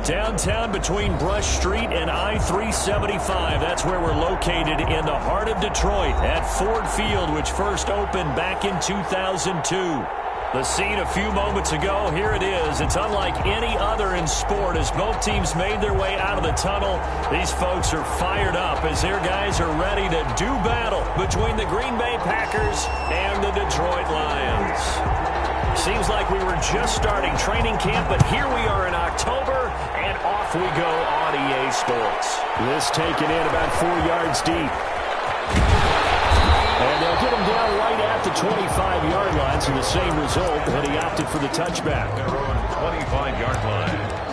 Downtown between Brush Street and I-375. That's where we're located in the heart of Detroit at Ford Field, which first opened back in 2002. The scene a few moments ago, here it is. It's unlike any other in sport as both teams made their way out of the tunnel. These folks are fired up as their guys are ready to do battle between the Green Bay Packers and the Detroit Lions. Seems like we were just starting training camp, but here we are in October, and off we go on EA Sports. This taken in about 4 yards deep. And they'll get him down right at the 25-yard line, so the same result, but he opted for the touchback. They're on the 25-yard line.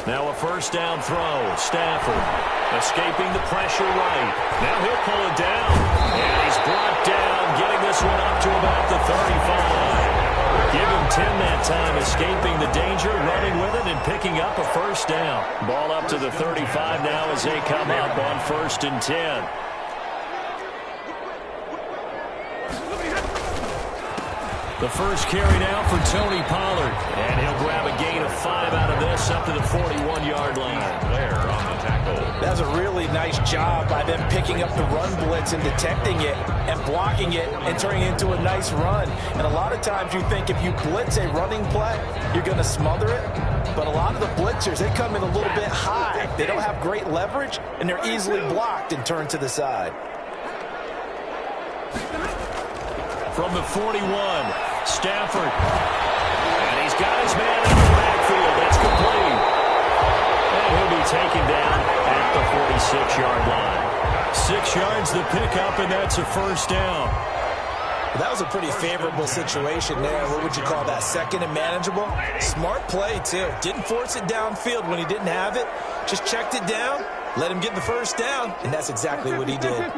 Now a first down throw. Stafford escaping the pressure right. Now he'll pull it down. And he's brought down, getting this one up to about the 35. Give him 10 that time, escaping the danger, running with it, and picking up a first down. Ball up to the 35 now as they come up on 1st and 10. The first carry now for Tony Pollard. And he'll grab a gain of 5 out of this up to the 41-yard line. Blair on the tackle. That's a really nice job by them picking up the run blitz and detecting it and blocking it and turning it into a nice run. And a lot of times you think if you blitz a running play, you're going to smother it. But a lot of the blitzers, they come in a little bit high. They don't have great leverage, and they're easily blocked and turned to the side. From the 41, Stafford. And he's got his man in the backfield. That's complete. And he'll be taken down at the 46-yard line. 6 yards the pickup, and that's a first down. That was a pretty favorable situation there. What would you call that? Second and manageable? Smart play, too. Didn't force it downfield when he didn't have it. Just checked it down, let him get the first down, and that's exactly what he did.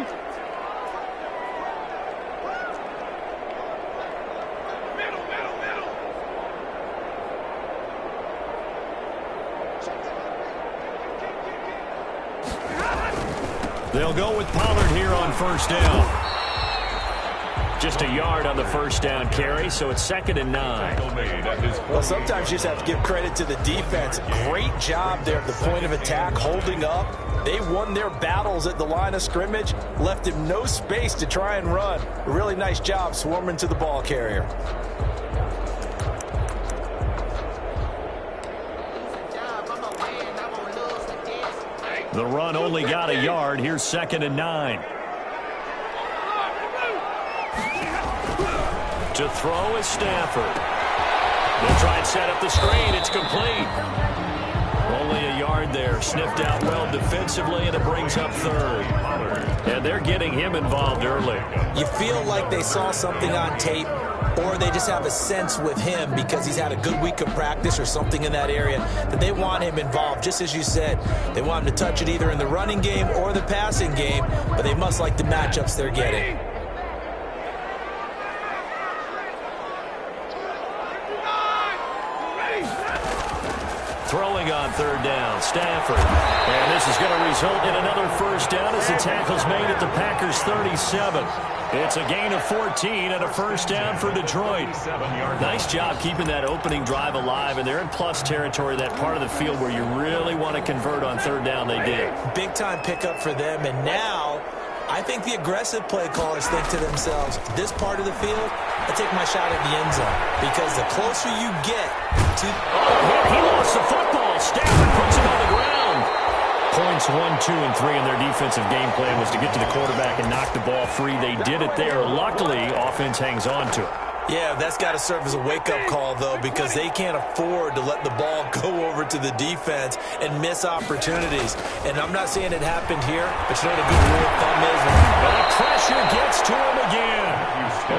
They'll go with Pollard here on first down. Just a yard on the first down carry, so it's 2nd and 9. Well, sometimes you just have to give credit to the defense. Great job there at the point of attack, holding up. They won their battles at the line of scrimmage, left him no space to try and run. A really nice job swarming to the ball carrier. The run only got a yard. Here's 2nd and 9. To throw is Stafford. They'll try and set up the screen. It's complete. Only a yard there. Sniffed out well defensively, and it brings up 3rd. And they're getting him involved early. You feel like they saw something on tape, or they just have a sense with him because he's had a good week of practice or something in that area that they want him involved. Just as you said, they want him to touch it either in the running game or the passing game, but they must like the matchups they're getting. Throwing on 3rd down, Stafford. And this is going to result in another first down as the tackle's made at the Packers' 37. It's a gain of 14 and a first down for Detroit. Nice job keeping that opening drive alive, and they're in plus territory, that part of the field where you really want to convert on 3rd down. They did. Big-time pickup for them, and now I think the aggressive play callers think to themselves, this part of the field, I take my shot at the end zone, because the closer you get to... Oh, he lost the football. Stafford puts it on the ground. Points 1, 2, and 3 in their defensive game plan was to get to the quarterback and knock the ball free. They did it there. Luckily, offense hangs on to it. Yeah, that's got to serve as a wake-up call, though, because they can't afford to let the ball go over to the defense and miss opportunities. And I'm not saying it happened here, but you know what a good rule of thumb is? And the pressure gets to him again.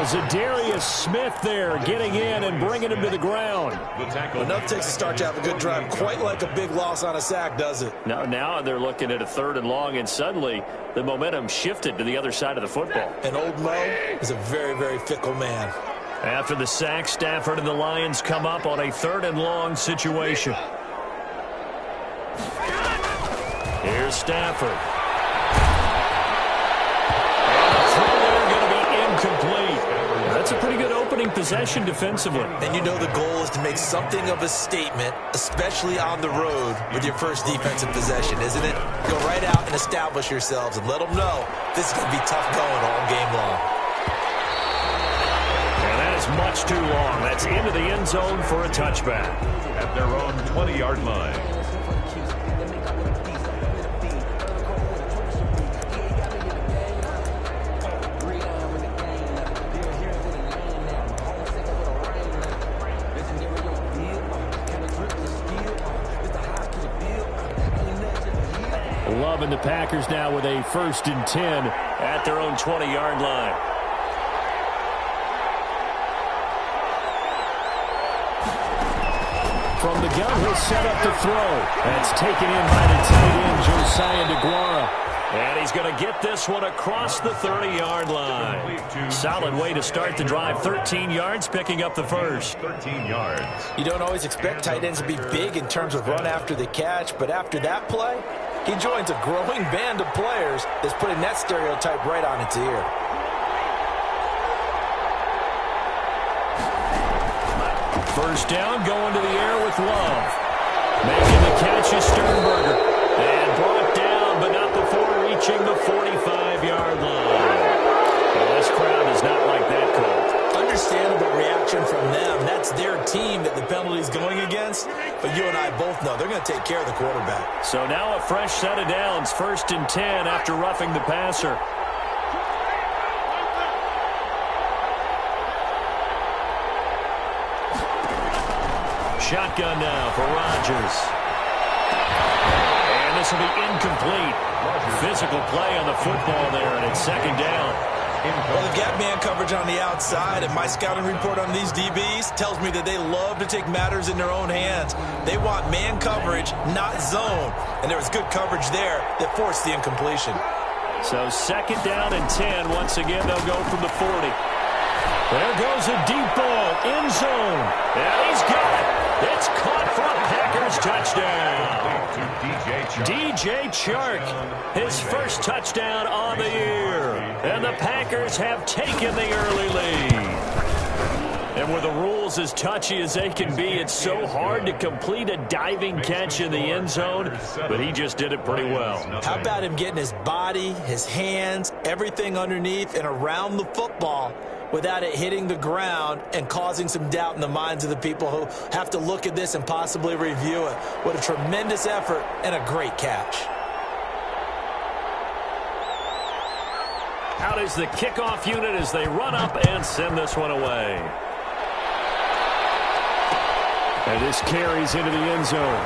Zadarius Smith there getting in and bringing him to the ground. Enough takes a start to have a good drive. Quite like a big loss on a sack, does it? Now they're looking at a 3rd and long, and suddenly the momentum shifted to the other side of the football. And old Mo is a very, very fickle man. After the sack, Stafford and the Lions come up on a 3rd and long situation. Here's Stafford. And the throw there going to be incomplete. That's a pretty good opening possession defensively. And you know the goal is to make something of a statement, especially on the road with your first defensive possession, isn't it? Go right out and establish yourselves and let them know this is going to be tough going all game long. Much too long. That's into the end zone for a touchback. At their own 20-yard line. Love and the Packers now with a 1st and 10 at their own 20-yard line. From the gun, he'll set up to throw. That's taken in by the tight end, Josiah DeGuara. And he's going to get this one across the 30-yard line. Solid way to start the drive. 13 yards, picking up the first. 13 yards. You don't always expect tight ends to be big in terms of run after the catch, but after that play, he joins a growing band of players that's putting that stereotype right on its ear. First down, going to the air with Love. Making the catch is Sternberger. And brought down, but not before reaching the 45-yard line. Well, this crowd does not like that call. Understandable reaction from them. That's their team that the penalty's going against. But you and I both know they're going to take care of the quarterback. So now a fresh set of downs. 1st and 10 after roughing the passer. Shotgun now for Rodgers. And this will be incomplete. Physical play on the football there, and it's 2nd down. Well, the gap man coverage on the outside, and my scouting report on these DBs tells me that they love to take matters in their own hands. They want man coverage, not zone. And there was good coverage there that forced the incompletion. So 2nd down and 10. Once again, they'll go from the 40. There goes a deep ball, end zone. And he's got it. It's caught for a Packers touchdown. DJ Chark, his first touchdown on the year. And the Packers have taken the early lead. And with the rules as touchy as they can be, it's so hard to complete a diving catch in the end zone, but he just did it pretty well. How about him getting his body, his hands, everything underneath and around the football without it hitting the ground and causing some doubt in the minds of the people who have to look at this and possibly review it. What a tremendous effort and a great catch. Out is the kickoff unit as they run up and send this one away. And this carries into the end zone.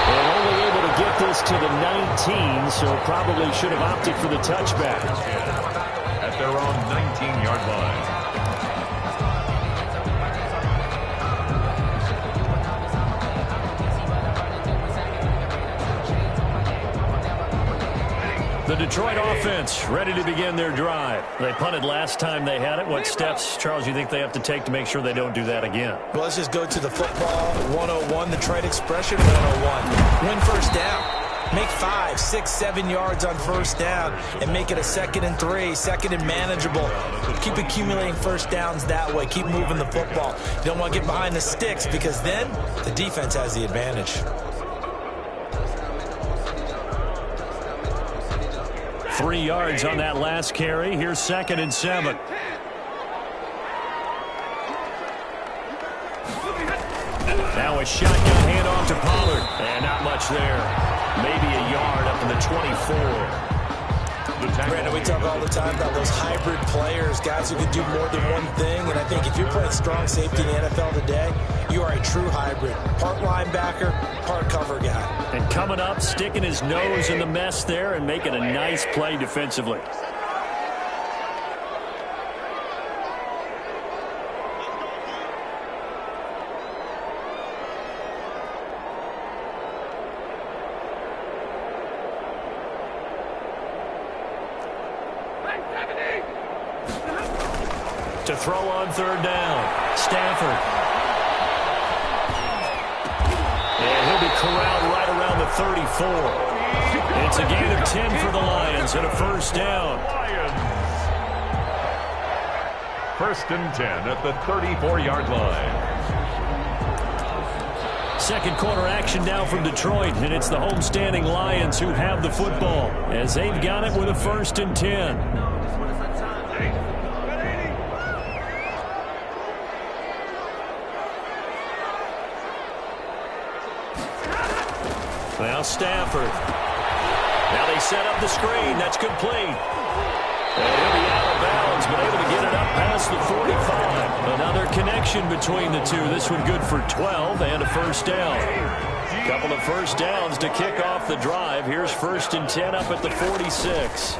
And only able to get this to the 19, so probably should have opted for the touchback. At their own 19-yard line. The Detroit offense ready to begin their drive. They punted last time they had it. What steps, Charles, you think they have to take to make sure they don't do that again? Well, let's just go to the football 101, the trade expression 101. Win first down. Make 5, 6, 7 yards on first down and make it a 2nd and 3, 2nd and manageable. Keep accumulating first downs that way. Keep moving the football. You don't want to get behind the sticks because then the defense has the advantage. 3 yards on that last carry. Here's 2nd and 7. Now a shotgun handoff to Pollard. And not much there. Maybe a yard up in the 24. Brandon, we talk all the time about those hybrid players, guys who can do more than one thing. And I think if you're playing strong safety in the NFL today, you are a true hybrid. Part linebacker, part cover guy. And coming up, sticking his nose in the mess there and making a nice play defensively. To throw on third down, Stafford. And he'll be corralled right around the 34. It's a gain of 10 for the Lions and a first down. First and 10 at the 34-yard line. Second quarter action now from Detroit, and it's the homestanding Lions who have the football as they've got it with a first and 10. Now Stafford. Now they set up the screen. That's complete. And he'll be out of bounds, but able to get it up past the 45. Another connection between the two. This one good for 12 and a first down. Couple of first downs to kick off the drive. Here's first and 10 up at the 46.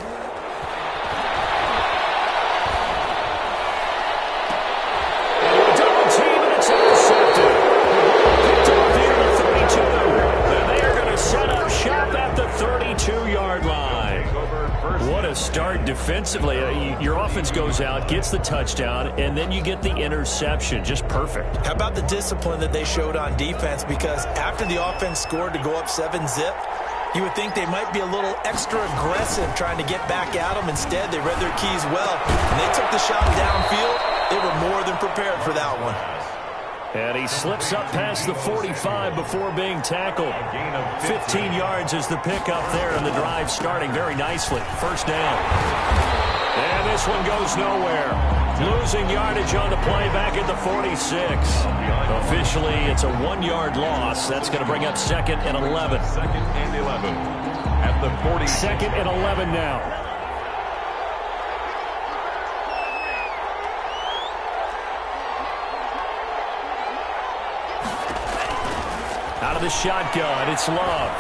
Start defensively. Your offense goes out, gets the touchdown, and then you get the interception. Just perfect. How about the discipline that they showed on defense? Because after the offense scored to go up 7-zip, you would think they might be a little extra aggressive trying to get back at them. Instead, they read their keys well, and they took the shot downfield. They were more than prepared for that one. And he slips up past the 45 before being tackled. 15 yards is the pickup there, and the drive starting very nicely. First down. And this one goes nowhere. Losing yardage on the play back at the 46. Officially, it's a 1-yard loss. That's going to bring up second and 11. Second and 11 at the 40. Second and 11 now. Out of the shotgun, it's Love.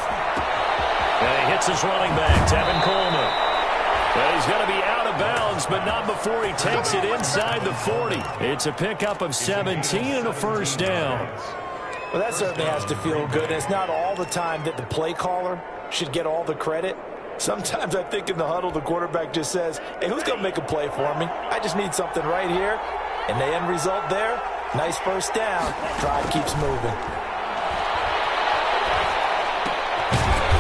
And he hits his running back, Tevin Coleman. Well, he's going to be out of bounds, but not before he takes it inside the 40. It's a pickup of 17 and a first down. Well, that certainly has to feel good. And it's not all the time that the play caller should get all the credit. Sometimes I think in the huddle, the quarterback just says, hey, who's going to make a play for me? I just need something right here. And the end result there, nice first down. Drive keeps moving.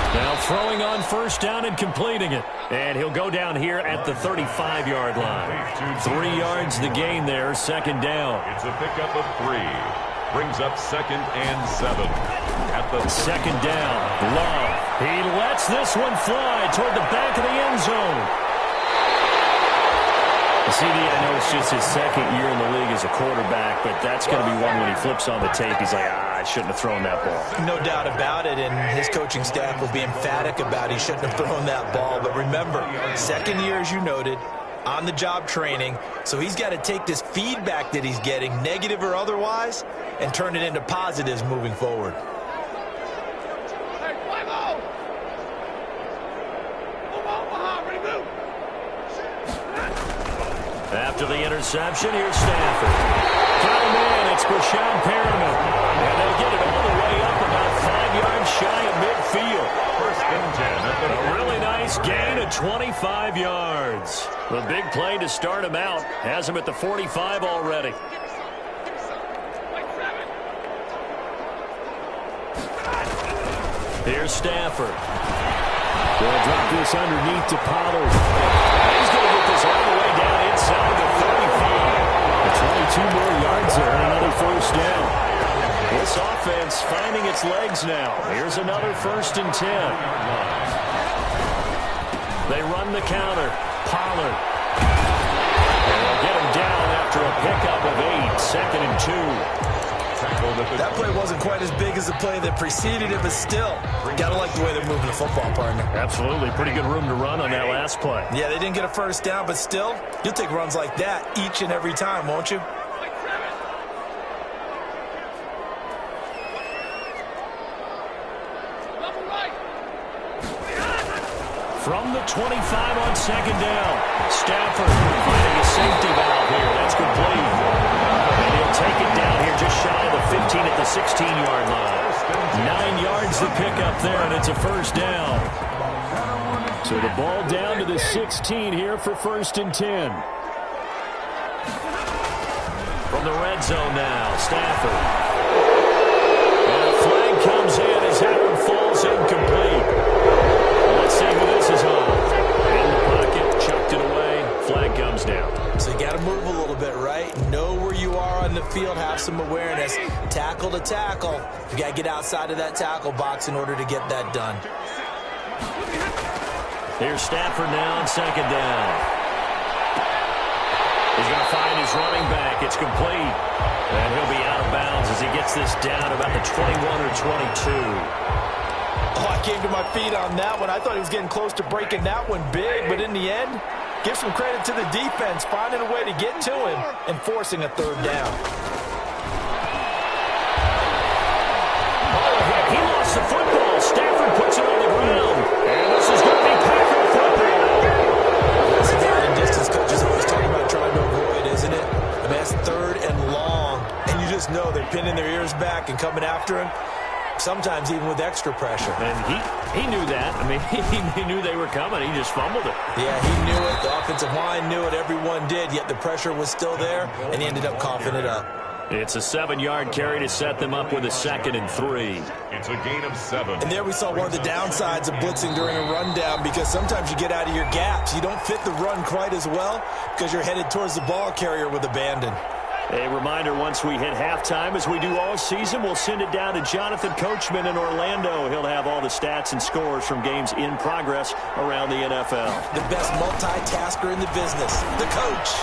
Now throwing on first down and completing it. And he'll go down here at the 35-yard line. 3 yards the gain there, second down. It's a pickup of 3. Brings up second and 7. At the second down, Love. He lets this one fly toward the back of the end zone. CD, I know it's just his second year in the league as a quarterback, but that's going to be one when he flips on the tape. He's like, I shouldn't have thrown that ball. No doubt about it, and his coaching staff will be emphatic about he shouldn't have thrown that ball. But remember, second year, as you noted, on-the-job training, so he's got to take this feedback that he's getting, negative or otherwise, and turn it into positives moving forward. After the interception, here's Stafford. Count him in, it's Brashad Perriman. And they'll get it all the way up about 5 yards shy of midfield. First and 10. A really nice gain of 25 yards. The big play to start him out. Has him at the 45 already. Here's Stafford. They'll drop this underneath to Pollard. He's going to get this all the way down inside the 35. 22 more yards there and another first down. This offense finding its legs now. Here's another first and 10. They run the counter. Pollard. And they'll get him down after a pickup of 8. Second and 2. Tackled That play wasn't quite as big as the play that preceded it, but still, gotta like the way they're moving the football, partner. Absolutely. Pretty good room to run on that last play. Yeah, they didn't get a first down, but still, you'll take runs like that each and every time, won't you? From the 25 on second down, Stafford finding a safety valve here. That's complete. And he'll take it down here just shy of the 15 at the 16-yard line. 9 yards to pick up there, and it's a first down. So the ball down to the 16 here for 1st and 10. From the red zone now, Stafford. And a flag comes in as that one falls incomplete. Let's see who this is on. In the pocket, chucked it away. Flag comes down. So you got to move a little bit, right? Know where you are on the field, have some awareness. Tackle to tackle. You got to get outside of that tackle box in order to get that done. Here's Stafford now on second down. He's going to find his running back. It's complete. And he'll be out of bounds as he gets this down about the 21 or 22. Oh, I came to my feet on that one. I thought he was getting close to breaking that one big, but in the end, give some credit to the defense, finding a way to get to him and forcing a third down. Oh, he lost the football. Stafford puts it on the ground. And this is going to be Packer football. That's the down and distance coaches always talking about trying to avoid, isn't it? I mean, that's 3rd and long, and you just know they're pinning their ears back and coming after him. Sometimes even with extra pressure. And he knew that. I mean, he knew they were coming. He just fumbled it. Yeah, he knew it. The offensive line knew it. Everyone did, yet the pressure was still there, and he ended up coughing it up. It's a 7-yard carry to set them up with a 2nd and 3. It's a gain of 7. And there we saw one of the downsides of blitzing during a rundown, because sometimes you get out of your gaps. You don't fit the run quite as well because you're headed towards the ball carrier with abandon. A reminder, once we hit halftime, as we do all season, we'll send it down to Jonathan Coachman in Orlando. He'll have all the stats and scores from games in progress around the NFL. The best multitasker in the business, the coach.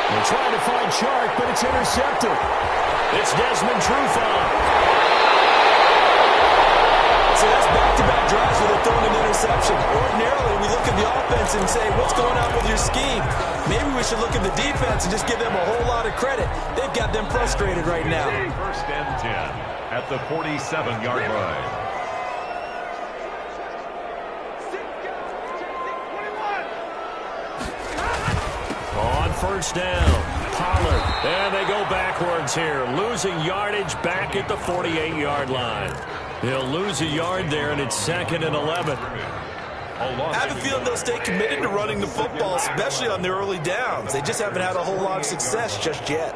They're trying to find Chark, but it's intercepted. It's Desmond Trufant. So that's back-to-back drives where they're throwing an interception. Ordinarily, we look at the offense and say, what's going on with your scheme? Maybe we should look at the defense and just give them a whole lot of credit. They've got them frustrated right now. 1st and 10 at the 47-yard line. On 1st down, Pollard. And they go backwards here, losing yardage back at the 48-yard line. He'll lose a yard there, and it's 2nd and 11. I have a feeling they'll stay committed to running the football, especially on the early downs. They just haven't had a whole lot of success just yet.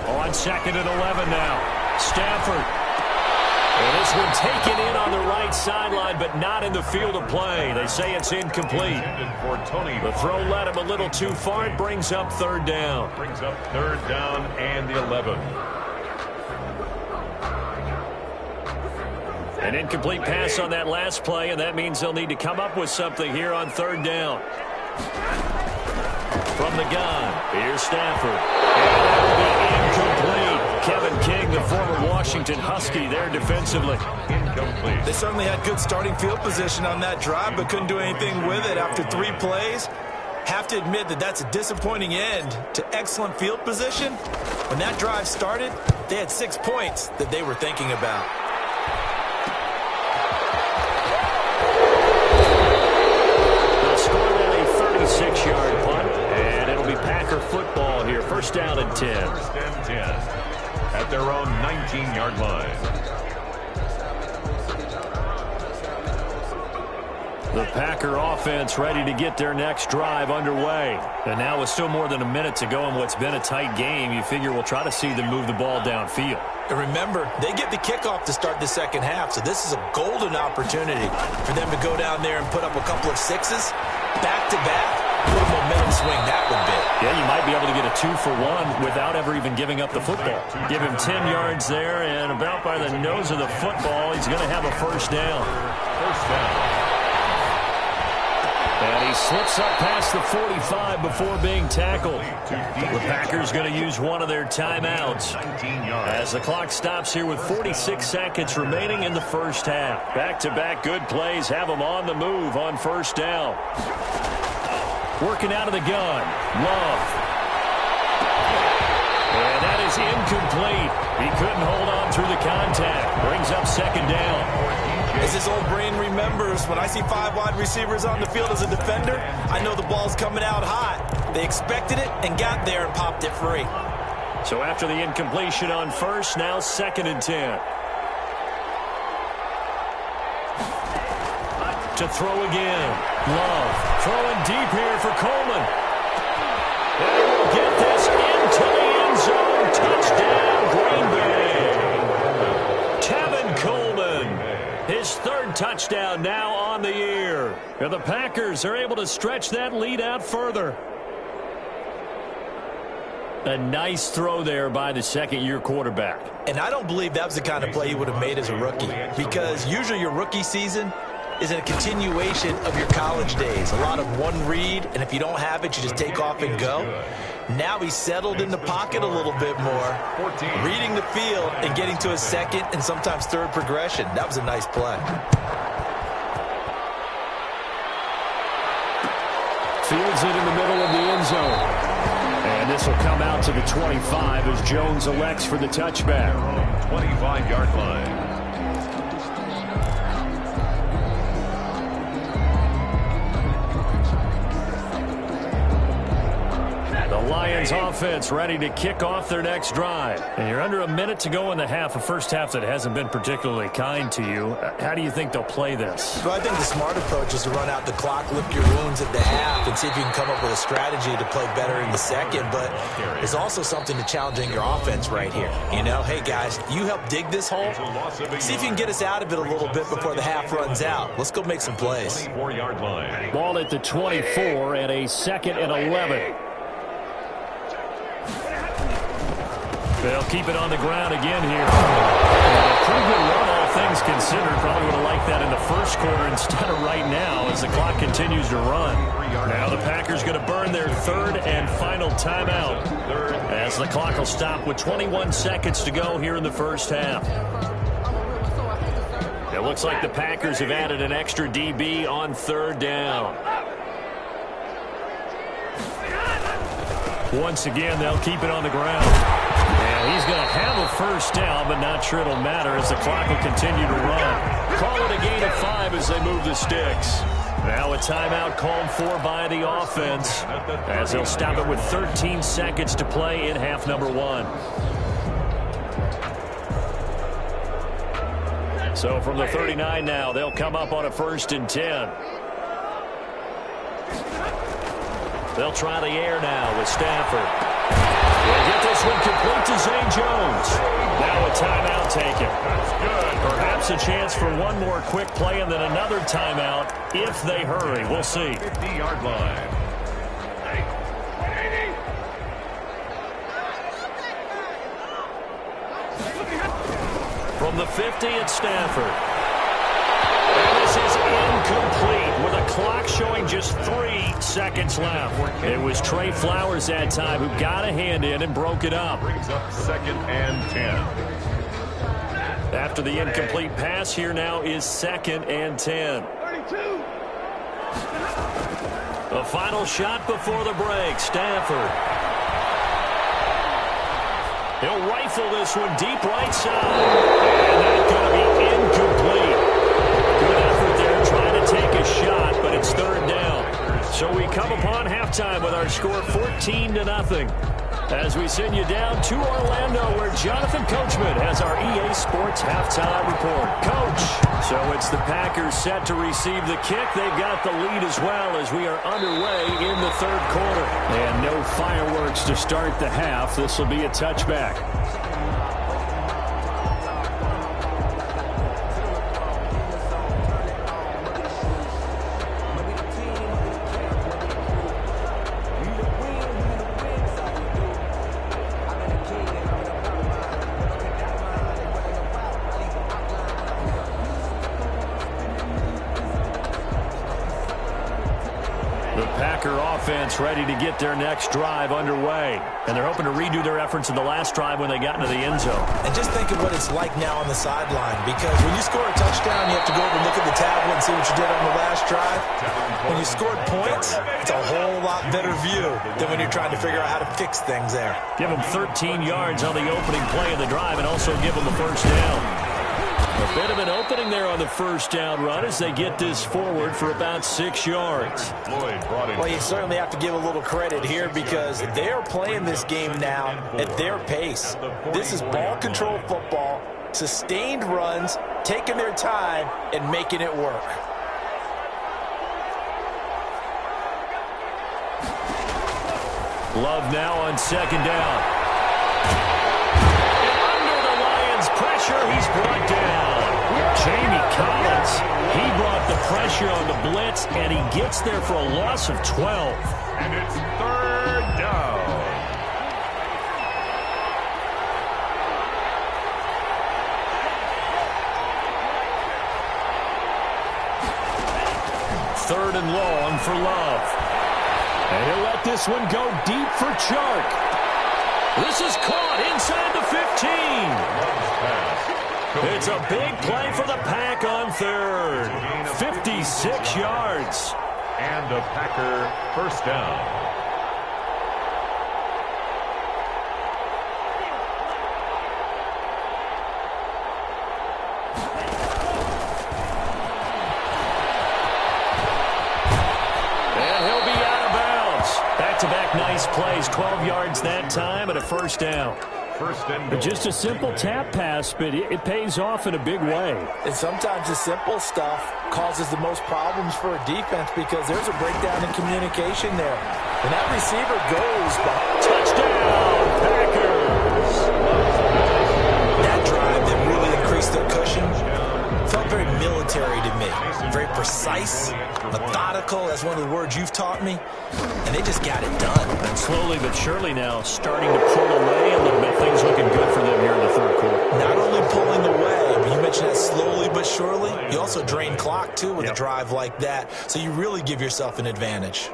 On 2nd and 11 now, Stafford. And this one taken in on the right sideline, but not in the field of play. They say it's incomplete. The throw led him a little too far. It brings up 3rd down. Brings up 3rd down and 11. An incomplete pass on that last play, and that means they'll need to come up with something here on 3rd down. From the gun, here's Stafford. And that'll be incomplete. Kevin King, the former Washington Husky, there defensively. Incomplete. They certainly had good starting field position on that drive, but couldn't do anything with it after 3 plays. Have to admit that that's a disappointing end to excellent field position. When that drive started, they had 6 points that they were thinking about. Scored at a 36-yard punt, and it'll be Packer football here. 1st down and 10. 1st and 10 at their own 19-yard line. The Packer offense ready to get their next drive underway. And now with still more than a minute to go in what's been a tight game, you figure we'll try to see them move the ball downfield. And remember, they get the kickoff to start the 2nd half, so this is a golden opportunity for them to go down there and put up a couple of 6s back-to-back. What a momentum swing that would be. Yeah, you might be able to get a 2-for-1 without ever even giving up the football. Give him 10 yards there, and about by the nose of the football, he's going to have a 1st down. 1st down. And he slips up past the 45 before being tackled. The Packers going to use one of their timeouts as the clock stops here with 46 seconds remaining in the first half. Back-to-back good plays have them on the move on first down. Working out of the gun. Love. And that is incomplete. He couldn't hold on through the contact. Brings up second down. As his old brain remembers, when I see 5 wide receivers on the field as a defender, I know the ball's coming out hot. They expected it and got there and popped it free. So after the incompletion on first, now 2nd and 10. To throw again. Love throwing deep here for Coleman. And he will get this into the end zone. Touchdown, Green Bay. Tevin Coleman. His 3rd touchdown now on the year. And the Packers are able to stretch that lead out further. A nice throw there by the second-year quarterback. And I don't believe that was the kind of play he would have made as a rookie, because usually your rookie season is a continuation of your college days. A lot of one read, and if you don't have it, you just take off and go. Now he's settled in the pocket a little bit more, reading the field and getting to his 2nd and sometimes 3rd progression. That was a nice play. Fields it in the middle of the end zone. And this will come out to the 25 as Jones elects for the touchback. 25-yard line. The Lions offense ready to kick off their next drive. And you're under a minute to go in the half, a first half that hasn't been particularly kind to you. How do you think they'll play this? Well, I think the smart approach is to run out the clock, lick your wounds at the half, and see if you can come up with a strategy to play better in the second. But there's also something to challenging your offense right here. You know, hey, guys, you help dig this hole. See if you can get us out of it a little bit before the half runs out. Let's go make some plays. 24-yard line. Ball at the 24 and a 2nd and 11. They'll keep it on the ground again here. A pretty good run, all things considered. Probably would have liked that in the first quarter instead of right now as the clock continues to run. Now the Packers going to burn their 3rd and final timeout as the clock will stop with 21 seconds to go here in the first half. It looks like the Packers have added an extra DB on 3rd down. Once again, they'll keep it on the ground. And he's going to have a first down, but not sure it'll matter as the clock will continue to run. Call it a gain of 5 as they move the sticks. Now a timeout called for by the offense as they'll stop it with 13 seconds to play in half number 1. So from the 39 now, they'll come up on a 1st and 10. They'll try the air now with Stafford. They'll get this one complete to Zay Jones. Now a timeout taken. That's good. Perhaps a chance for one more quick play and then another timeout if they hurry. We'll see. 50-yard line. From the 50, it's Stafford. And this is incomplete with a clock showing just 3 seconds left. It was Trey Flowers that time who got a hand in and broke it up. Brings up 2nd and 10. After the incomplete pass, here now is 2nd and 10. The final shot before the break, Stafford. He'll rifle this one deep right side. And that's going to be incomplete. Good effort there trying to take a shot, but it's 3rd down. So we come upon halftime with our score 14-0. As we send you down to Orlando where Jonathan Coachman has our EA Sports halftime report. Coach, so it's the Packers set to receive the kick. They've got the lead as well as we are underway in the 3rd quarter. And no fireworks to start the half. This will be a touchback. offense ready to get their next drive underway. And they're hoping to redo their efforts in the last drive when they got into the end zone. And just think of what it's like now on the sideline, because when you score a touchdown, you have to go over and look at the tablet and see what you did on the last drive. When you scored points, it's a whole lot better view than when you're trying to figure out how to fix things there. Give them 13 yards on the opening play of the drive and also give them a first down. A bit of an opening there on the first down run as they get this forward for about 6 yards. Well, you certainly have to give a little credit here because they're playing this game now at their pace. This is ball control football, sustained runs, taking their time and making it work. Love now on second down. And under the Lions' pressure, he's brought down. Jamie Collins, he brought the pressure on the blitz, and he gets there for a loss of 12. And it's third down. Third and long for Love. And he'll let this one go deep for Chark. This is caught inside the 15. It's a big play for the Pack on third. 56 yards. And a Packer first down. And he'll be out of bounds. Back-to-back nice plays. 12 yards that time and a first down. Just a simple tap pass, but it pays off in a big way. And sometimes the simple stuff causes the most problems for a defense because there's a breakdown in communication there. And that receiver goes behind. Touchdown, Packers! That drive that really increased their cushion felt very military to me. Very precise, methodical, that's one of the words you've taught me. And they just got it done. And slowly but surely now starting to pull away a little bit. Things looking good for them here in the third quarter. Not only pulling away, but you mentioned that slowly but surely. You also drain clock, too, with a drive like that. So you really give yourself an advantage.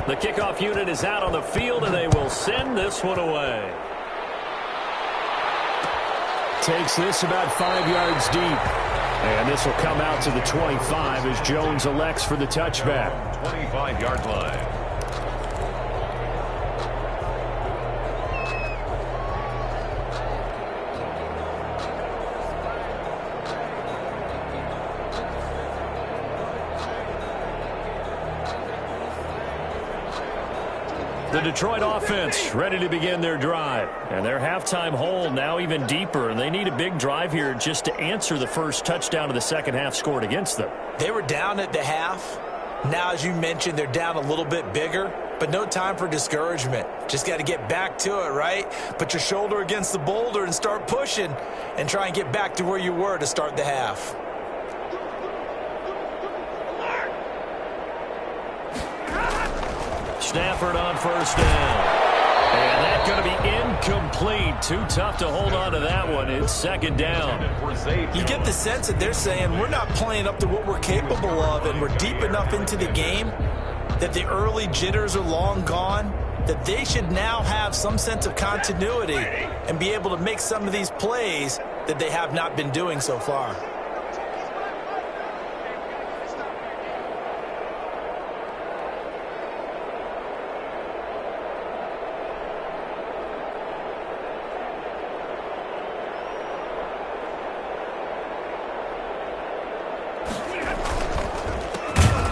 The kickoff unit is out on the field, and they will send this one away. Takes this about 5 yards deep. And this will come out to the 25 as Jones elects for the touchback. 25-yard line. The Detroit offense ready to begin their drive. And their halftime hole now even deeper. And they need a big drive here just to answer the first touchdown of the second half scored against them. They were down at the half. Now, as you mentioned, they're down a little bit bigger. But no time for discouragement. Just got to get back to it, right? Put your shoulder against the boulder and start pushing. And try and get back to where you were to start the half. Stafford on first down. And that's going to be incomplete. Too tough to hold on to that one. It's second down. You get the sense that they're saying we're not playing up to what we're capable of, and we're deep enough into the game that the early jitters are long gone, that they should now have some sense of continuity and be able to make some of these plays that they have not been doing so far.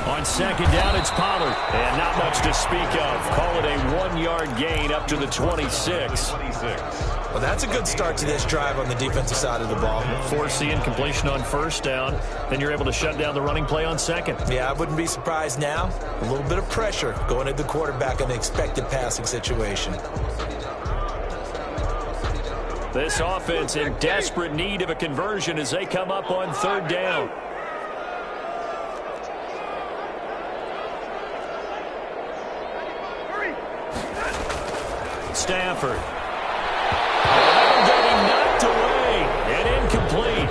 On second down, it's Pollard. And not much to speak of. Call it a 1-yard gain up to the 26. Well, that's a good start to this drive on the defensive side of the ball. Force the incompletion on first down. Then you're able to shut down the running play on second. Yeah, I wouldn't be surprised now. A little bit of pressure going at the quarterback in an expected passing situation. This offense in desperate need of a conversion as they come up on third down. Stafford. Getting knocked away and incomplete.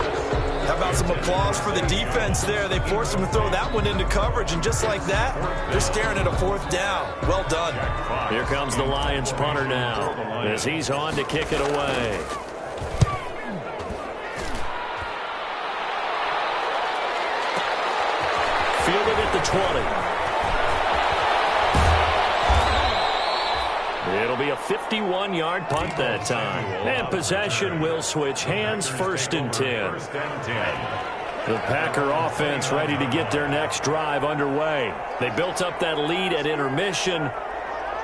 How about some applause for the defense there? They forced him to throw that one into coverage, and just like that, they're staring at a fourth down. Well done. Here comes the Lions punter now as he's on to kick it away. Fielded at the 20. It'll be a 51-yard punt that time. And possession will switch hands, 1st and 10. The Packer offense ready to get their next drive underway. They built up that lead at intermission,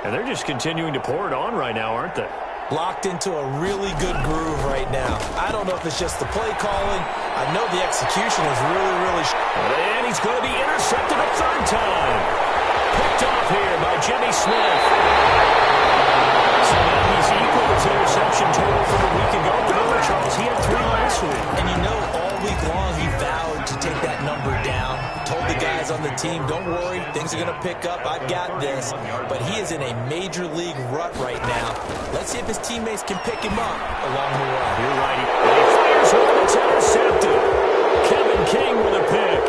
and they're just continuing to pour it on right now, aren't they? Locked into a really good groove right now. I don't know if it's just the play calling. I know the execution is really And he's going to be intercepted a 3rd time. Picked off here by Jimmy Smith. So now he's equal his interception total from a week ago. Remember, Charles, he had 3 last week. And you know, all week long he vowed to take that number down. Told the guys on the team, don't worry, things are going to pick up. I've got this. But he is in a major league rut right now. Let's see if his teammates can pick him up along the way. You're right. He fires one that's intercepted. Kevin King with a pick.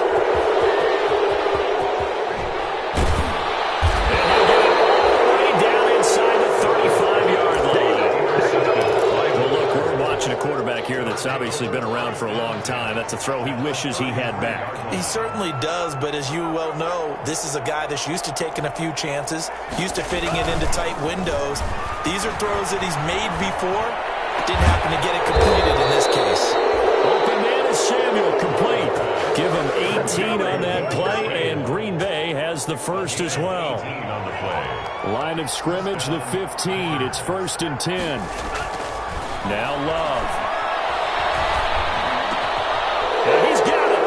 A quarterback here that's obviously been around for a long time. That's a throw he wishes he had back. He certainly does, but as you well know, this is a guy that's used to taking a few chances, used to fitting it into tight windows. These are throws that he's made before. Didn't happen to get it completed in this case. Open man is Samuel, complete. Give him 18 on that play, and Green Bay has the first as well. Line of scrimmage, the 15. It's 1st and 10. Now Love. And he's got it.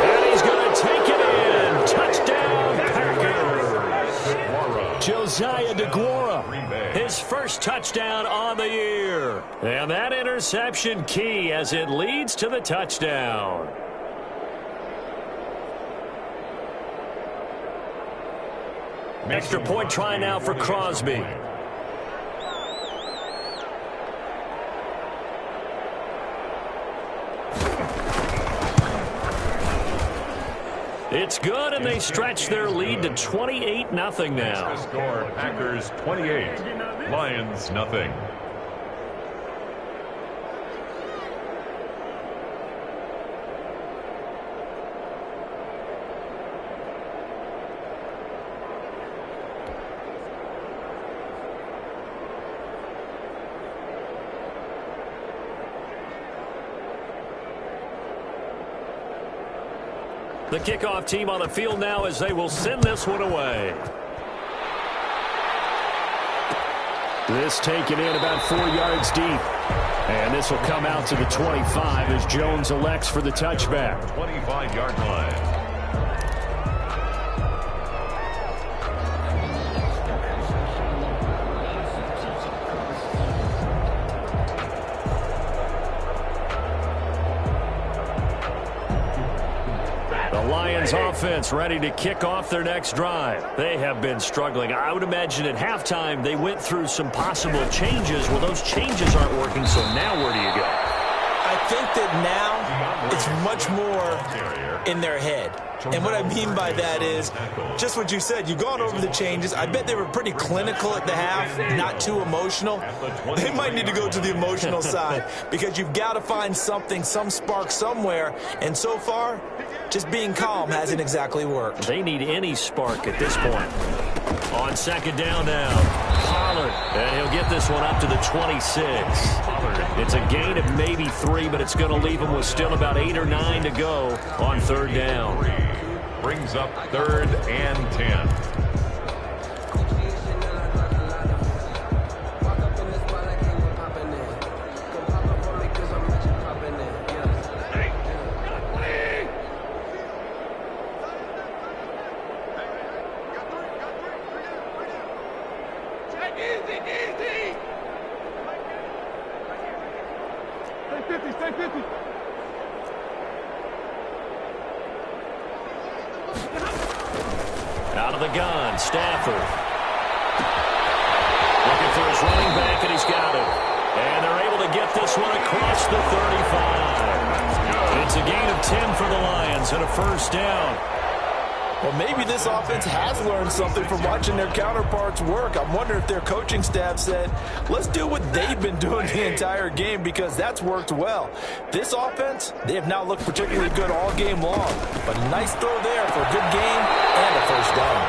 And he's going to take it in. Touchdown, Packers. Josiah DeGuara, his first touchdown on the year. And that interception key as it leads to the touchdown. Extra point try now for Crosby. It's good, and they stretch their lead to 28-0 now. Score, Packers 28, Lions nothing. The kickoff team on the field now as they will send this one away. This taken in about 4 yards deep. And this will come out to the 25 as Jones elects for the touchback. 25-yard line. Offense ready to kick off their next drive. They have been struggling. I would imagine at halftime they went through some possible changes. Well, those changes aren't working, so now where do you go? I think that now it's much more in their head. And what I mean by that is just what you said. You've gone over the changes. I bet they were pretty clinical at the half, not too emotional. They might need to go to the emotional side because you've got to find something, some spark somewhere. And so far, just being calm hasn't exactly worked. They need any spark at this point. On 2nd down now, Pollard. And he'll get this one up to the 26. It's a gain of maybe 3, but it's going to leave him with still about 8 or 9 to go on 3rd down. Brings up 3rd and 10. Out of the gun, Stafford. Looking for his running back, and he's got it. And they're able to get this one across the 35. It's a gain of 10 for the Lions and a first down. Well, maybe this offense has learned something from watching their counterparts work. I'm wondering if their coaching staff said, let's do what they've been doing the entire game, because that's worked well. This offense, they have not looked particularly good all game long. But a nice throw there for a good game and a first down.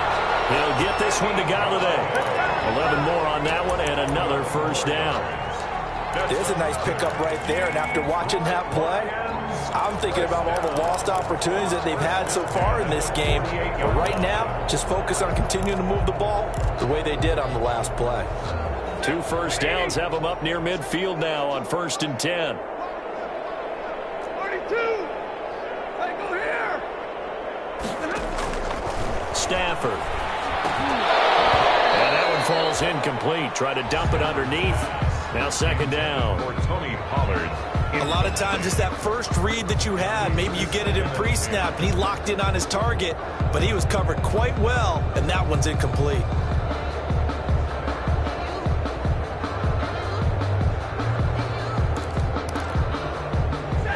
He'll get this one to Galladay. 11 more on that one and another first down. There's a nice pickup right there, and after watching that play, I'm thinking about all the lost opportunities that they've had so far in this game. But right now, just focus on continuing to move the ball the way they did on the last play. 2 first downs have them up near midfield now on 1st and 10. 42. Hey, go here. Stafford. And that one falls incomplete. Try to dump it underneath. Now 2nd down. For Tony Pollard. A lot of times it's that first read that you had. Maybe you get it in pre-snap, and he locked in on his target, but he was covered quite well, and that one's incomplete.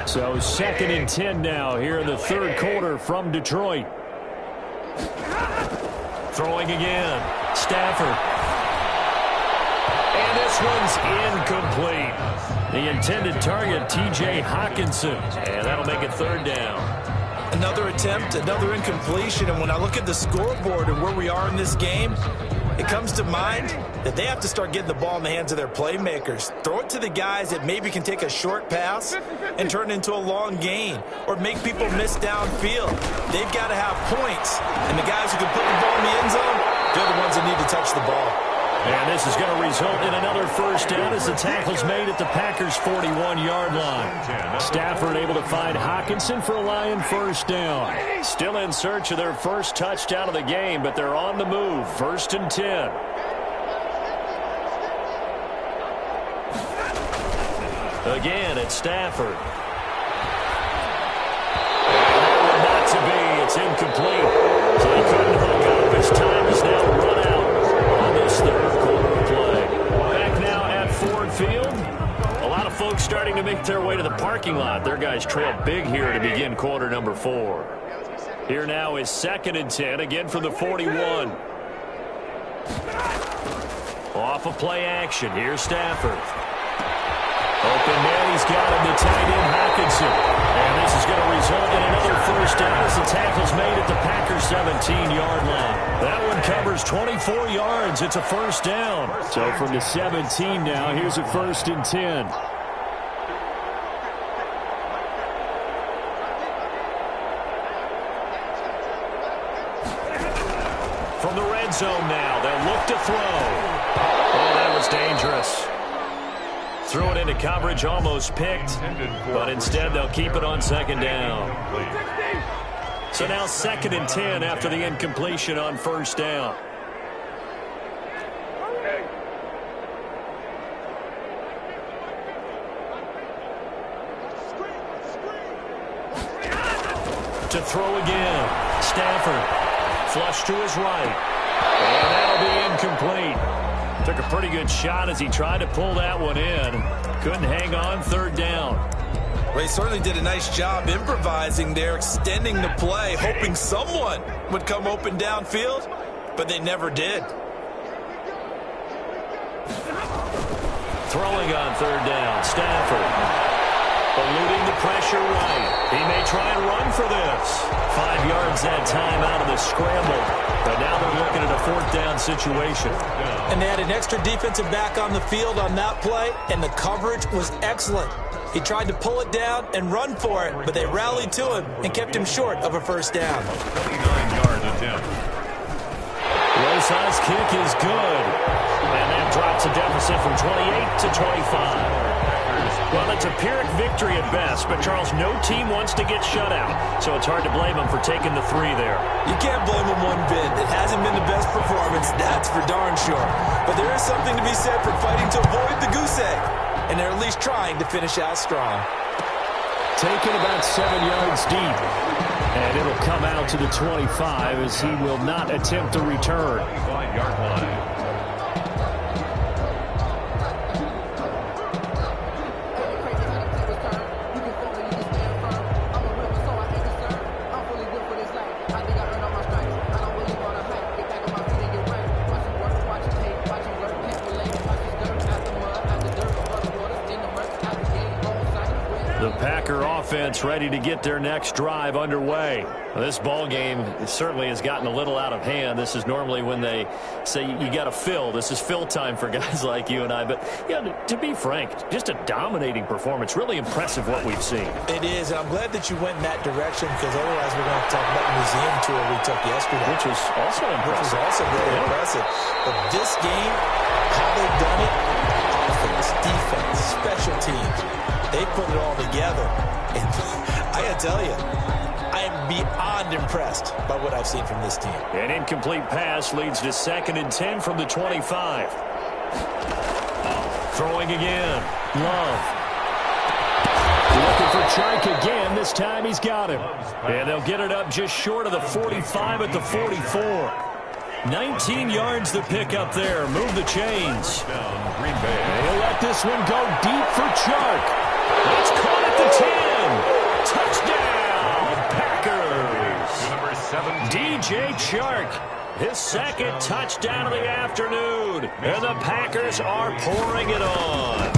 So 2nd and 10 now here in the 3rd quarter from Detroit. Throwing again. Stafford. And this one's incomplete. The intended target, T.J. Hawkinson. And that'll make it 3rd down. Another attempt, another incompletion, and when I look at the scoreboard and where we are in this game, it comes to mind that they have to start getting the ball in the hands of their playmakers. Throw it to the guys that maybe can take a short pass and turn it into a long gain, or make people miss downfield. They've got to have points, and the guys who can put the ball in the end zone, they're the ones that need to touch the ball. And this is going to result in another first down as the tackle's made at the Packers' 41-yard line. Stafford able to find Hawkinson for a Lion first down. Still in search of their first touchdown of the game, but they're on the move. 1st and 10. Again, it's Stafford. And not to be. It's incomplete. So they couldn't hook up. His time is now run out on this 3rd quarter of play. Back now at Ford Field. A lot of folks starting to make their way to the parking lot. Their guys trail big here to begin quarter number 4. Here now is 2nd and 10, again from the 41. Off of play action. Here's Stafford. Open man, he's got him, the tight end Hawkinson. And this is going to result in another first down as the tackle's made at the Packers' 17-yard line. That one covers 24 yards. It's a first down. So from the 17 now, here's a 1st and 10. From the red zone now, they'll look to throw. Oh, that was dangerous. Threw it into coverage, almost picked, but instead they'll keep it on 2nd down. So now 2nd and 10 after the incompletion on first down. To throw again, Stafford, flush to his right, and that'll be incomplete. Took a pretty good shot as he tried to pull that one in. Couldn't hang on, 3rd down. Well, he certainly did a nice job improvising there, extending the play, hoping someone would come open downfield, but they never did. Throwing on 3rd down, Stafford. Eluding the pressure right. He may try and run for this. 5 yards that time out of the scramble. But now they're looking at a 4th down situation. And they had an extra defensive back on the field on that play, and the coverage was excellent. He tried to pull it down and run for it, but they rallied to him and kept him short of a first down. 39-yard attempt. Rosa's kick is good. And that drops a deficit from 28 to 25. Well, it's a Pyrrhic victory at best, but, Charles, no team wants to get shut out, so it's hard to blame them for taking the 3 there. You can't blame them one bit. It hasn't been the best performance, that's for darn sure. But there is something to be said for fighting to avoid the goose egg. and they're at least trying to finish out strong. Taken about 7 yards deep. And it'll come out to the 25 as he will not attempt to return. 25-yard line. The Packer offense ready to get their next drive underway. This ball game certainly has gotten a little out of hand. This is normally when they say you got to fill. This is fill time for guys like you and I. But yeah, to be frank, just a dominating performance. Really impressive what we've seen. It is, and I'm glad that you went in that direction because otherwise we're going to talk about the museum tour we took yesterday. Which was also impressive. Which was also very impressive. But this game, how they've done it, offense, defense, special teams, they put it all together. And I got to tell you, I am beyond impressed by what I've seen from this team. An incomplete pass leads to 2nd and 10 from the 25. Throwing again. Love. Looking for Chark again. This time he's got him. And they'll get it up just short of the 45 at the 44. 19 yards to pick up there. Move the chains. They'll let this one go deep for Chark. It's caught at the 10. Touchdown, Packers. Number 17. DJ Chark, his 2nd touchdown of the afternoon. And the Packers are pouring it on.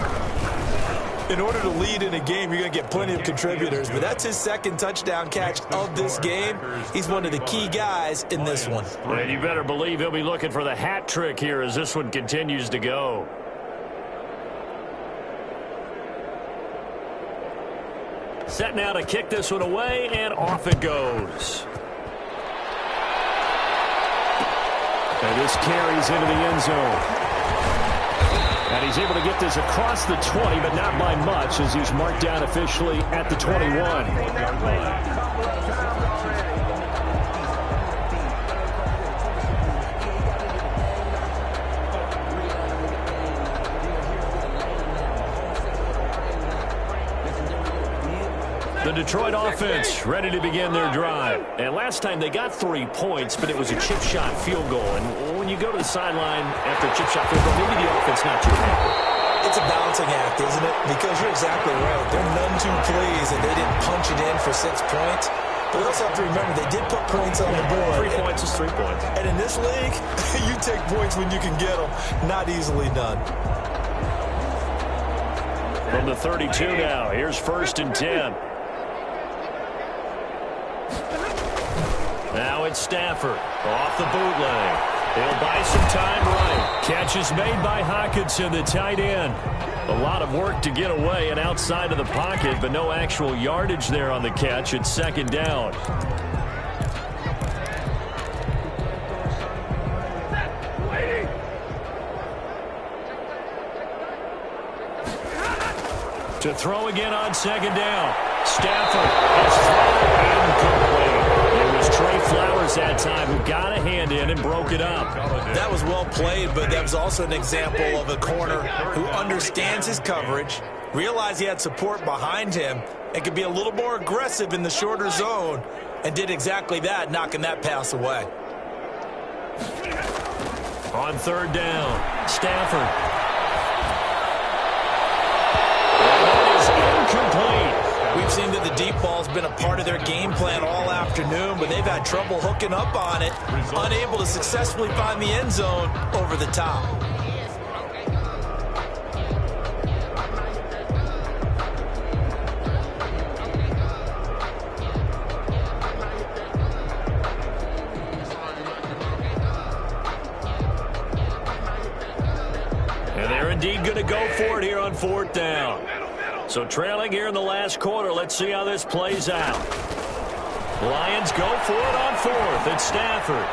In order to lead in a game, you're going to get plenty of contributors, but that's his 2nd touchdown catch of this game. He's one of the key guys in this one. And you better believe he'll be looking for the hat trick here as this one continues to go. Set now to kick this one away, and off it goes. And this carries into the end zone. And he's able to get this across the 20, but not by much, as he's marked down officially at the 21. The Detroit offense ready to begin their drive. And last time they got 3 points, but it was a chip shot field goal. And when you go to the sideline after a chip shot field goal, maybe the offense not too happy. It's a balancing act, isn't it? Because you're exactly right. They're none too pleased that they didn't punch it in for 6 points. But we also have to remember they did put points on the board. 3 points is 3 points. And in this league, you take points when you can get them. Not easily done. From the 32 now, here's 1st and 10. Now it's Stafford off the bootleg. He'll buy some time right. Catch is made by Hockenson, the tight end. A lot of work to get away and outside of the pocket, but no actual yardage there on the catch. It's 2nd down. To throw again on 2nd down. Stafford is thrown incomplete. It was Trey Flowers that time who got a hand in and broke it up. That was well played, but that was also an example of a corner who understands his coverage, realized he had support behind him, and could be a little more aggressive in the shorter zone, and did exactly that, knocking that pass away. On 3rd down, Stafford. Incomplete. We've seen that the deep ball's been a part of their game plan all afternoon, but they've had trouble hooking up on it, unable to successfully find the end zone over the top. And they're indeed going to go for it here on 4th down. So trailing here in the last quarter, let's see how this plays out. Lions go for it on 4th. It's Stafford.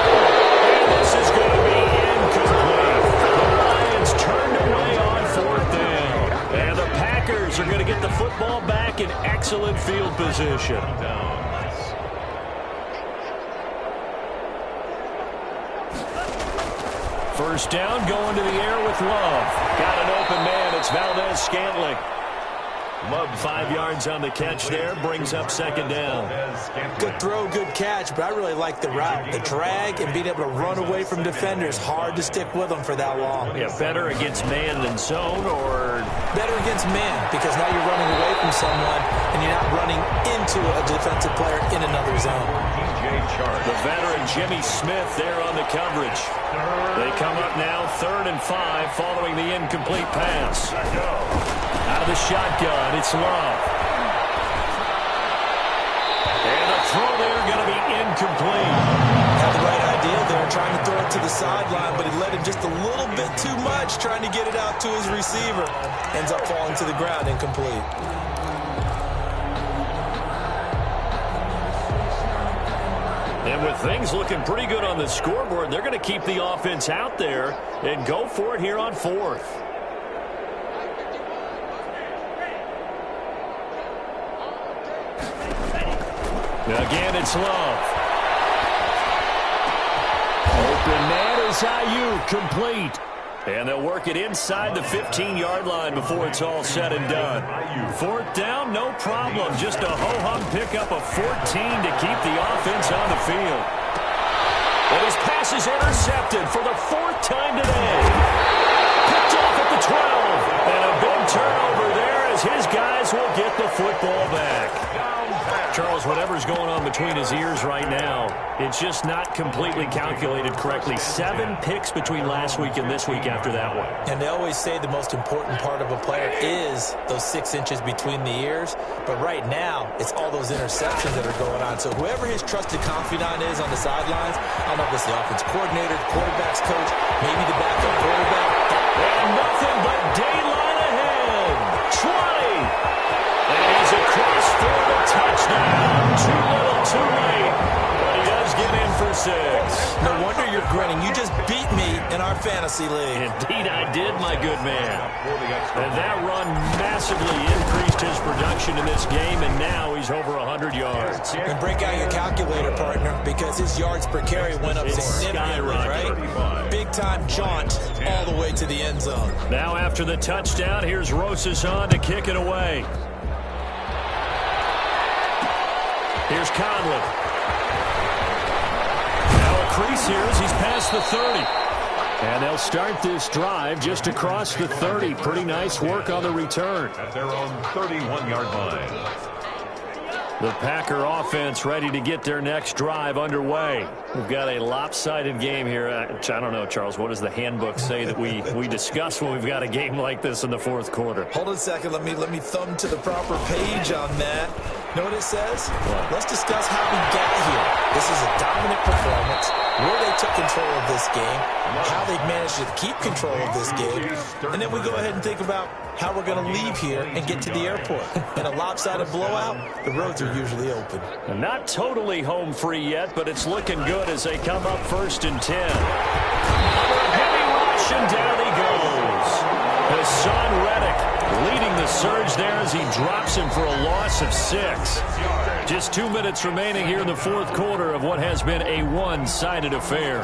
And this is going to be incomplete. The Lions turned away on 4th down. And the Packers are going to get the football back in excellent field position. First down, going to the air with Love. Got an open man. It's Valdez-Scantling. Love 5 yards on the catch there, brings up second down. Good throw, good catch, but I really like the route. The drag and being able to run away from defenders. Hard to stick with them for that long. Yeah, better against man than zone, or? Better against man, because now you're running away from someone and you're not running into a defensive player in another zone. The veteran Jimmy Smith there on the coverage. They come up now 3rd and 5 following the incomplete pass. Out of the shotgun, it's Love. And the throw there going to be incomplete. Had the right idea there, trying to throw it to the sideline, but he let him just a little bit too much, trying to get it out to his receiver. Ends up falling to the ground, incomplete. And with things looking pretty good on the scoreboard, they're going to keep the offense out there and go for it here on 4th. Again, it's Love. Open man is Ayuk, complete. And they'll work it inside the 15-yard line before it's all said and done. 4th down, no problem. Just a ho-hum pickup of 14 to keep the offense on the field. And his pass is intercepted for the 4th time today. Picked off at the 12. And a big turnover there as his guys will get the football back. Charles, whatever's going on between his ears right now, it's just not completely calculated correctly. 7 picks between last week and this week after that one. And they always say the most important part of a player is those 6 inches between the ears. But right now, it's all those interceptions that are going on. So whoever his trusted confidant is on the sidelines, I don't know if it's the offense coordinator, the quarterback's coach, maybe the backup quarterback. And nothing but daylight ahead. 20. And he's across for the touchdown. Too little, too late. But he does get in for 6. No wonder you're grinning. You just beat me in our fantasy league. Indeed, I did, my good man. And that run massively increased his production in this game, and now he's over 100 yards. And break out your calculator, partner, because his yards per carry went up significantly, right? Big-time jaunt all the way to the end zone. Now after the touchdown, here's Rosas on to kick it away. Here's Conley. Now a crease here as he's past the 30. And they'll start this drive just across the 30. Pretty nice work on the return. At their own 31-yard line. The Packer offense ready to get their next drive underway. We've got a lopsided game here. I don't know, Charles, what does the handbook say that we discuss when we've got a game like this in the 4th quarter? Hold on a second. Let me thumb to the proper page on that. Know what it says? What? Let's discuss how we got here. This is a dominant performance, where they took control of this game, how they've managed to keep control of this game, and then we go ahead and think about how we're going to leave here and get to the airport. In a lopsided blowout, the roads are usually open. And not totally home free yet, but it's looking good as they come up 1st and 10. Heavy rush, and down he goes. Hassan Reddick leading the surge there as he drops him for a loss of 6. Just 2 minutes remaining here in the 4th quarter of what has been a one-sided affair.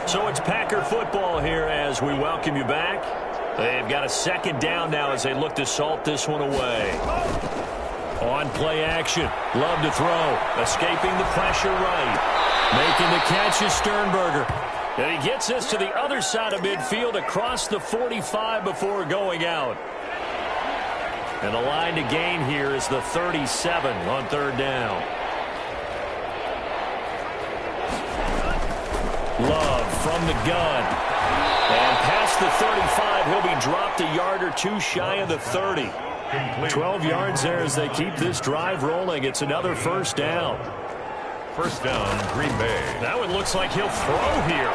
So it's Packer football here as we welcome you back. They've got a 2nd down now as they look to salt this one away. On play action, Love to throw, escaping the pressure right. Making the catch is Sternberger. And he gets us to the other side of midfield across the 45 before going out. And the line to gain here is the 37 on 3rd down. Love from the gun. And past the 35, he'll be dropped a yard or 2 shy of the 30. 12 yards there as they keep this drive rolling. It's another 1st down. 1st down, Green Bay. Now it looks like he'll throw here.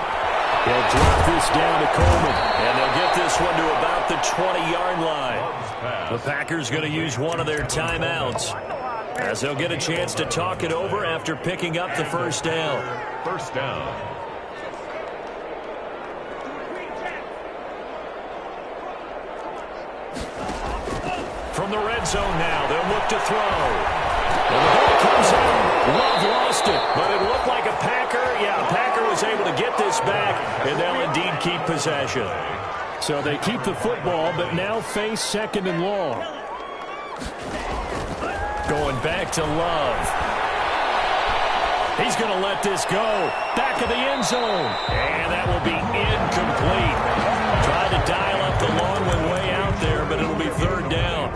He'll drop this down to Coleman. And they'll get this one to about the 20-yard line. The Packers going to use one of their timeouts as they'll get a chance to talk it over after picking up the 1st down. 1st down. From the red zone now, they'll look to throw. And the ball comes in. Love lost it, but it looked like a Packer. Yeah, a Packer was able to get this back, and they'll keep possession. So they keep the football, but now face 2nd and long. Going back to Love. He's going to let this go. Back of the end zone. And that will be incomplete. Tried to dial up the long one way out there, but it'll be 3rd down.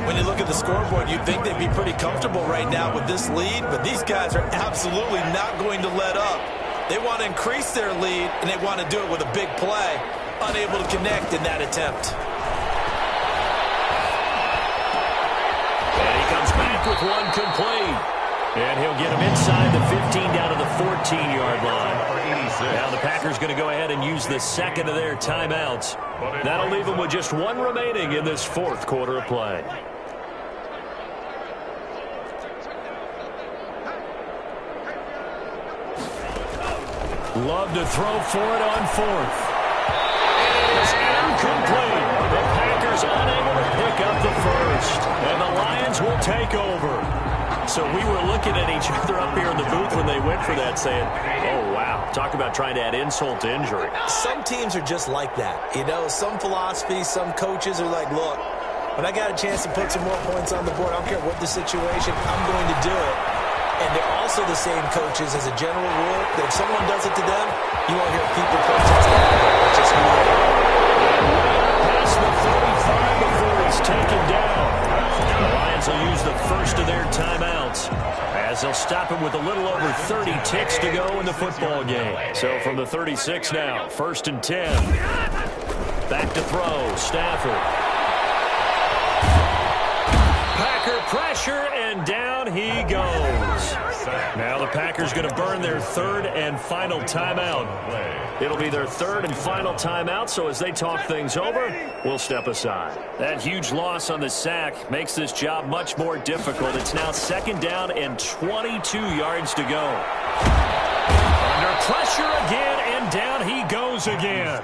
When you look at the scoreboard, you'd think they'd be pretty comfortable right now with this lead, but these guys are absolutely not going to let up. They want to increase their lead, and they want to do it with a big play. Unable to connect in that attempt. And he comes back with one complete. And he'll get him inside the 15 down to the 14-yard line. Now the Packers going to go ahead and use the 2nd of their timeouts. That'll leave them with just 1 remaining in this 4th quarter of play. Love to throw for it on 4th. It's incomplete. The Packers unable to pick up the first. And the Lions will take over. So we were looking at each other up here in the booth when they went for that saying, oh, wow, talk about trying to add insult to injury. Some teams are just like that. You know, some philosophies, some coaches are like, look, when I got a chance to put some more points on the board, I don't care what the situation, I'm going to do it. And they're also the same coaches as a general rule that if someone does it to them, you won't hear people protest that. It's just who they are. Past the 35 before he's taken down. The Lions will use the first of their timeouts as they'll stop him with a little over 30 ticks to go in the football game. So from the 36 now, 1st and 10. Back to throw, Stafford. Packer pressure, and down he goes. Now the Packers going to burn their 3rd and final timeout. It'll be their 3rd and final timeout, so as they talk things over, we'll step aside. That huge loss on the sack makes this job much more difficult. It's now 2nd down and 22 yards to go. Under pressure again, and down he goes again.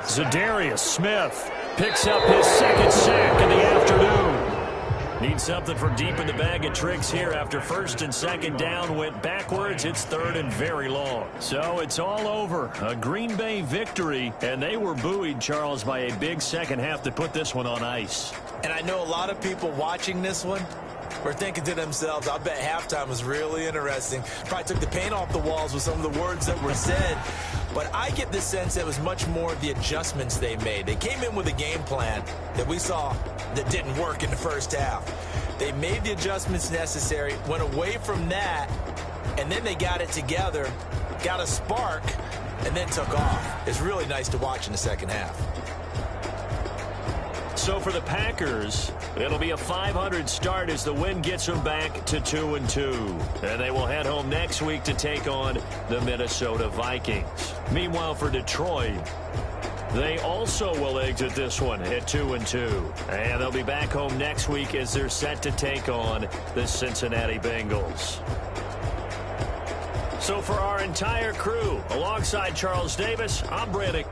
Zadarius Smith picks up his 2nd sack in the afternoon. Needs something from deep in the bag of tricks here after 1st and 2nd down went backwards. It's 3rd and very long. So it's all over. A Green Bay victory, and they were buoyed, Charles, by a big second half that put this one on ice. And I know a lot of people watching this one were thinking to themselves, I bet halftime was really interesting. Probably took the paint off the walls with some of the words that were said. But I get the sense that it was much more of the adjustments they made. They came in with a game plan that we saw that didn't work in the first half. They made the adjustments necessary, went away from that, and then they got it together, got a spark, and then took off. It's really nice to watch in the second half. So for the Packers, it'll be a .500 start as the win gets them back to 2-2. And they will head home next week to take on the Minnesota Vikings. Meanwhile, for Detroit, they also will exit this one at 2-2. And they'll be back home next week as they're set to take on the Cincinnati Bengals. So for our entire crew, alongside Charles Davis, I'm Brennick.